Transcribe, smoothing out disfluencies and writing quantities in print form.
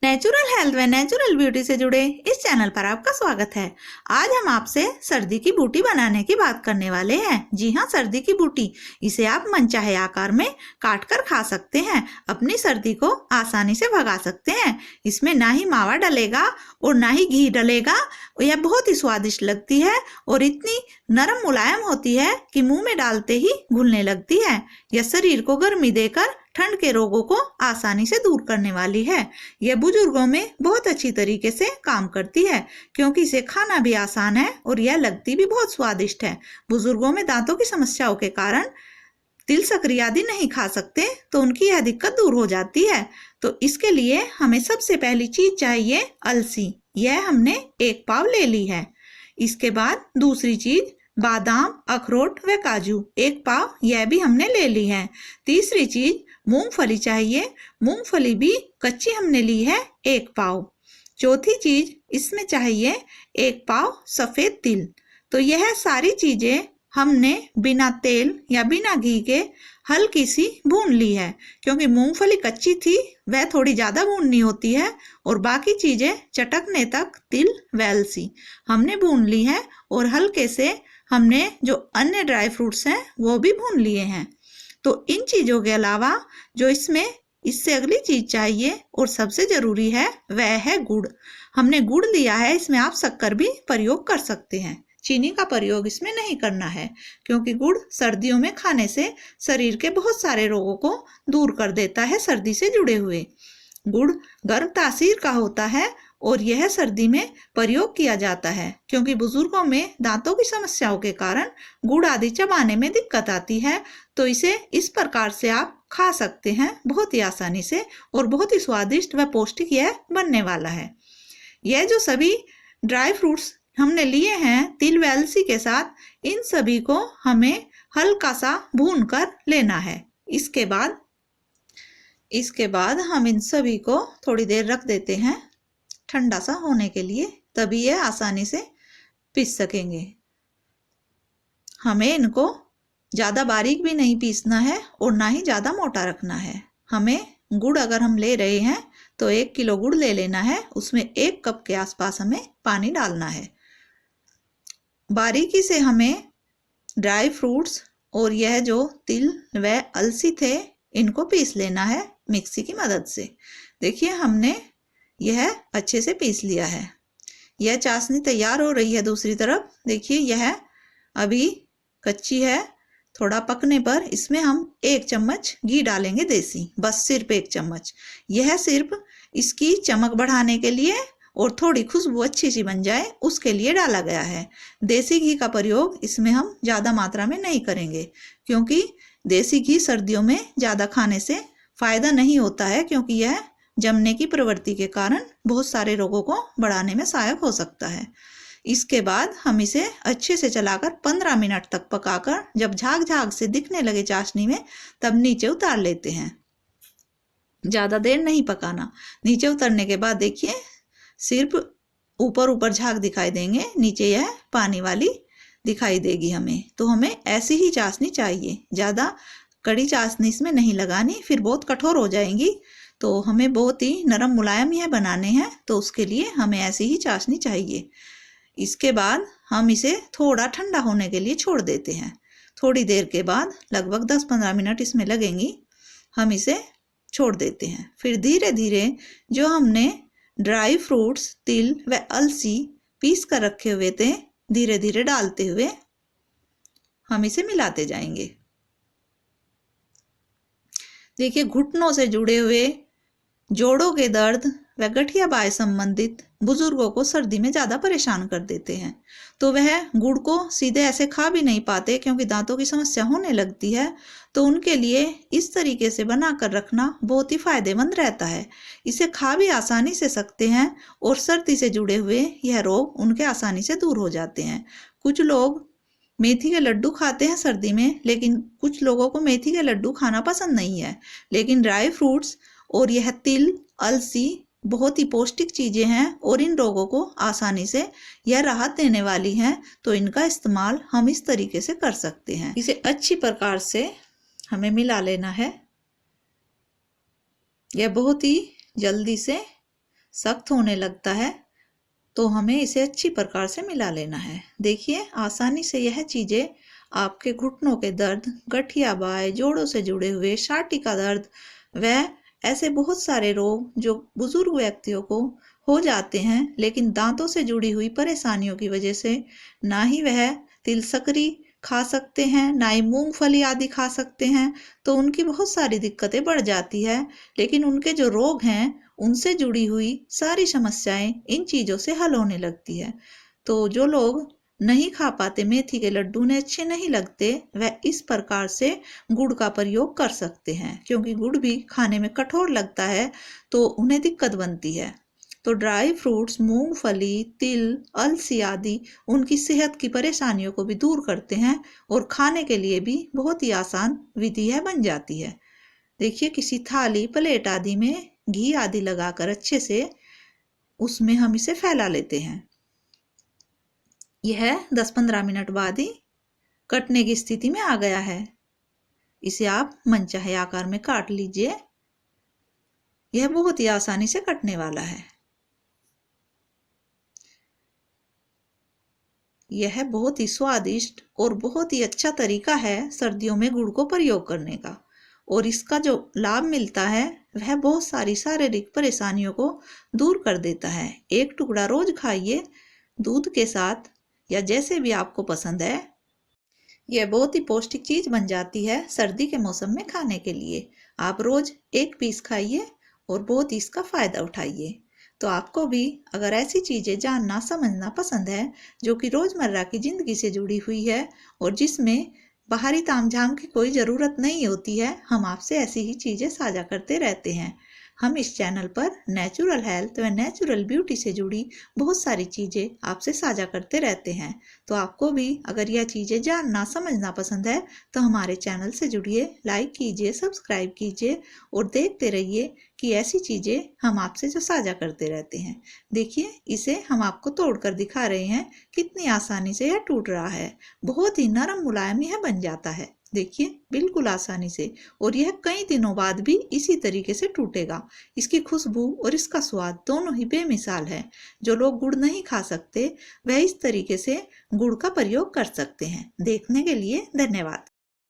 Natural health व natural beauty से जुड़े इस चैनल पर आपका स्वागत है। आज हम आपसे सर्दी की बूटी बनाने की बात करने वाले हैं। जी हाँ, सर्दी की बूटी, इसे आप मनचाहे आकार में काट कर खा सकते हैं। अपनी सर्दी को आसानी से भगा सकते हैं। इसमें ना ही मावा डलेगा और ना ही घी डलेगा। यह बहुत ही स्वादिष्ट लगती है और इतनी नरम मुलायम होती है कि मुंह में डालते ही घुलने लगती है। यह शरीर को गर्मी देकर ठंड के रोगों को आसानी से दूर करने वाली है। यह बुजुर्गों में बहुत अच्छी तरीके से काम करती है क्योंकि इसे खाना भी आसान है और यह लगती भी बहुत स्वादिष्ट है। बुजुर्गों में दांतों की समस्याओं के कारण तिल सक्रिय आदि नहीं खा सकते तो उनकी यह दिक्कत दूर हो जाती है। तो इसके लिए हमें सबसे पहली चीज चाहिए अलसी। यह हमने 1 पाव ले ली है। इसके बाद दूसरी चीज बादाम, अखरोट व काजू 1 पाव, यह भी हमने ले ली है। तीसरी चीज मूंगफली चाहिए। मूंगफली भी कच्ची हमने ली है 1 पाव। चौथी चीज इसमें चाहिए 1 पाव सफेद तिल। तो यह सारी चीजें हमने बिना तेल या बिना घी के हल्की सी भून ली है क्योंकि मूंगफली कच्ची थी, वह थोड़ी ज्यादा भूननी होती है और बाकी चीजें चटकने तक तिल व अलसी हमने भून ली है और हल्के से हमने जो अन्य ड्राई फ्रूट्स हैं वो भी भून लिए हैं। तो इन चीजों के अलावा जो इससे अगली चीज चाहिए और सबसे जरूरी है वह है गुड़। हमने गुड़ लिया है, इसमें आप शक्कर भी प्रयोग कर सकते हैं। चीनी का प्रयोग इसमें नहीं करना है क्योंकि गुड़ सर्दियों में खाने से शरीर के बहुत सारे रोगों को दूर कर देता है। सर्दी से जुड़े हुए गुड़ गर्म तासीर का होता है और यह सर्दी में प्रयोग किया जाता है क्योंकि बुजुर्गों में दांतों की समस्याओं के कारण गुड़ आदि चबाने में दिक्कत आती है। तो इसे इस प्रकार से आप खा सकते हैं बहुत ही आसानी से और बहुत ही स्वादिष्ट व पौष्टिक यह बनने वाला है। यह जो सभी ड्राई फ्रूट्स हमने लिए हैं तिल व अलसी के साथ, इन सभी को हमें हल्का सा भून कर लेना है। इसके बाद हम इन सभी को थोड़ी देर रख देते हैं ठंडा सा होने के लिए, तभी यह आसानी से पीस सकेंगे। हमें इनको ज़्यादा बारीक भी नहीं पीसना है और ना ही ज़्यादा मोटा रखना है। हमें गुड़ अगर हम ले रहे हैं तो 1 किलो गुड़ ले लेना है, उसमें 1 कप के आसपास हमें पानी डालना है। बारीकी से हमें ड्राई फ्रूट्स और यह जो तिल व अलसी थे इनको पीस लेना है मिक्सी की मदद से। देखिए हमने यह अच्छे से पीस लिया है। यह चाशनी तैयार हो रही है। दूसरी तरफ देखिए यह अभी कच्ची है। थोड़ा पकने पर इसमें हम 1 चम्मच घी डालेंगे देसी, बस सिर्फ 1 चम्मच। यह सिर्फ इसकी चमक बढ़ाने के लिए और थोड़ी खुशबू अच्छी सी बन जाए उसके लिए डाला गया है। देसी घी का प्रयोग इसमें हम ज़्यादा मात्रा में नहीं करेंगे क्योंकि देसी घी सर्दियों में ज़्यादा खाने से फायदा नहीं होता है क्योंकि यह जमने की प्रवृत्ति के कारण बहुत सारे रोगों को बढ़ाने में सहायक हो सकता है। इसके बाद हम इसे अच्छे से चलाकर 15 मिनट तक पकाकर जब झाग झाग से दिखने लगे चाशनी में तब नीचे उतार लेते हैं। ज़्यादा देर नहीं पकाना। नीचे उतरने के बाद देखिए सिर्फ ऊपर झाग दिखाई देंगे, नीचे यह पानी वाली दिखाई देगी हमें। तो हमें ऐसी ही चाशनी चाहिए, ज़्यादा कड़ी चाशनी इसमें नहीं लगानी, फिर बहुत कठोर हो जाएंगी। तो हमें बहुत ही नरम मुलायम यह बनाने हैं तो उसके लिए हमें ऐसी ही चाशनी चाहिए। इसके बाद हम इसे थोड़ा ठंडा होने के लिए छोड़ देते हैं। थोड़ी देर के बाद लगभग 10-15 मिनट इसमें लगेंगी, हम इसे छोड़ देते हैं। फिर धीरे धीरे जो हमने ड्राई फ्रूट्स तिल व अलसी पीस कर रखे हुए थे धीरे धीरे डालते हुए हम इसे मिलाते जाएंगे। देखिए घुटनों से जुड़े हुए जोड़ों के दर्द व गठिया बाय संबंधित बुजुर्गों को सर्दी में ज़्यादा परेशान कर देते हैं। तो वह गुड़ को सीधे ऐसे खा भी नहीं पाते क्योंकि दांतों की समस्या होने लगती है। तो उनके लिए इस तरीके से बना कर रखना बहुत ही फायदेमंद रहता है। इसे खा भी आसानी से सकते हैं और सर्दी से जुड़े हुए यह रोग उनके आसानी से दूर हो जाते हैं। कुछ लोग मेथी के लड्डू खाते हैं सर्दी में, लेकिन कुछ लोगों को मेथी के लड्डू खाना पसंद नहीं है। लेकिन ड्राई फ्रूट्स और यह तिल अलसी बहुत ही पौष्टिक चीजें हैं और इन रोगों को आसानी से यह राहत देने वाली हैं। तो इनका इस्तेमाल हम इस तरीके से कर सकते हैं। इसे अच्छी प्रकार से हमें मिला लेना है। यह बहुत ही जल्दी से सख्त होने लगता है तो हमें इसे अच्छी प्रकार से मिला लेना है। देखिए आसानी से यह चीजें आपके घुटनों के दर्द, गठिया बाय, जोड़ों से जुड़े हुए छाती का दर्द व ऐसे बहुत सारे रोग जो बुजुर्ग व्यक्तियों को हो जाते हैं, लेकिन दांतों से जुड़ी हुई परेशानियों की वजह से ना ही वह तिल सकरी खा सकते हैं, ना ही मूंगफली आदि खा सकते हैं, तो उनकी बहुत सारी दिक्कतें बढ़ जाती है। लेकिन उनके जो रोग हैं उनसे जुड़ी हुई सारी समस्याएं इन चीजों से हल होने लगती है। तो जो लोग नहीं खा पाते, मेथी के लड्डू उन्हें अच्छे नहीं लगते, वह इस प्रकार से गुड़ का प्रयोग कर सकते हैं, क्योंकि गुड़ भी खाने में कठोर लगता है तो उन्हें दिक्कत बनती है। तो ड्राई फ्रूट्स, मूंगफली, तिल, अलसी आदि उनकी सेहत की परेशानियों को भी दूर करते हैं और खाने के लिए भी बहुत ही आसान विधि है बन जाती है। देखिए किसी थाली, प्लेट आदि में घी आदि लगाकर अच्छे से उसमें हम इसे फैला लेते हैं। यह 10-15 मिनट बाद ही कटने की स्थिति में आ गया है। इसे आप मनचाहे आकार में काट लीजिए। यह बहुत ही आसानी से कटने वाला है। यह बहुत ही स्वादिष्ट और बहुत ही अच्छा तरीका है सर्दियों में गुड़ को प्रयोग करने का, और इसका जो लाभ मिलता है वह बहुत सारी शारीरिक परेशानियों को दूर कर देता है। एक टुकड़ा रोज खाइए दूध के साथ या जैसे भी आपको पसंद है। यह बहुत ही पौष्टिक चीज बन जाती है सर्दी के मौसम में खाने के लिए। आप रोज एक पीस खाइए और बहुत ही इसका फायदा उठाइए। तो आपको भी अगर ऐसी चीजें जानना समझना पसंद है जो कि रोजमर्रा की जिंदगी से जुड़ी हुई है और जिसमें बाहरी तामझाम की कोई जरूरत नहीं होती है, हम आपसे ऐसी ही चीजें साझा करते रहते हैं। हम इस चैनल पर नेचुरल हेल्थ व नेचुरल ब्यूटी से जुड़ी बहुत सारी चीजें आपसे साझा करते रहते हैं। तो आपको भी अगर यह चीजें जानना समझना पसंद है तो हमारे चैनल से जुड़िए, लाइक कीजिए, सब्सक्राइब कीजिए और देखते रहिए कि ऐसी चीजें हम आपसे जो साझा करते रहते हैं। देखिए इसे हम आपको तोड़कर दिखा रहे हैं, कितनी आसानी से यह टूट रहा है। बहुत ही नरम मुलायम यह बन जाता है। देखिए बिल्कुल आसानी से, और यह कई दिनों बाद भी इसी तरीके से टूटेगा। इसकी खुशबू और इसका स्वाद दोनों ही बेमिसाल है। जो लोग गुड़ नहीं खा सकते वह इस तरीके से गुड़ का प्रयोग कर सकते हैं। देखने के लिए धन्यवाद।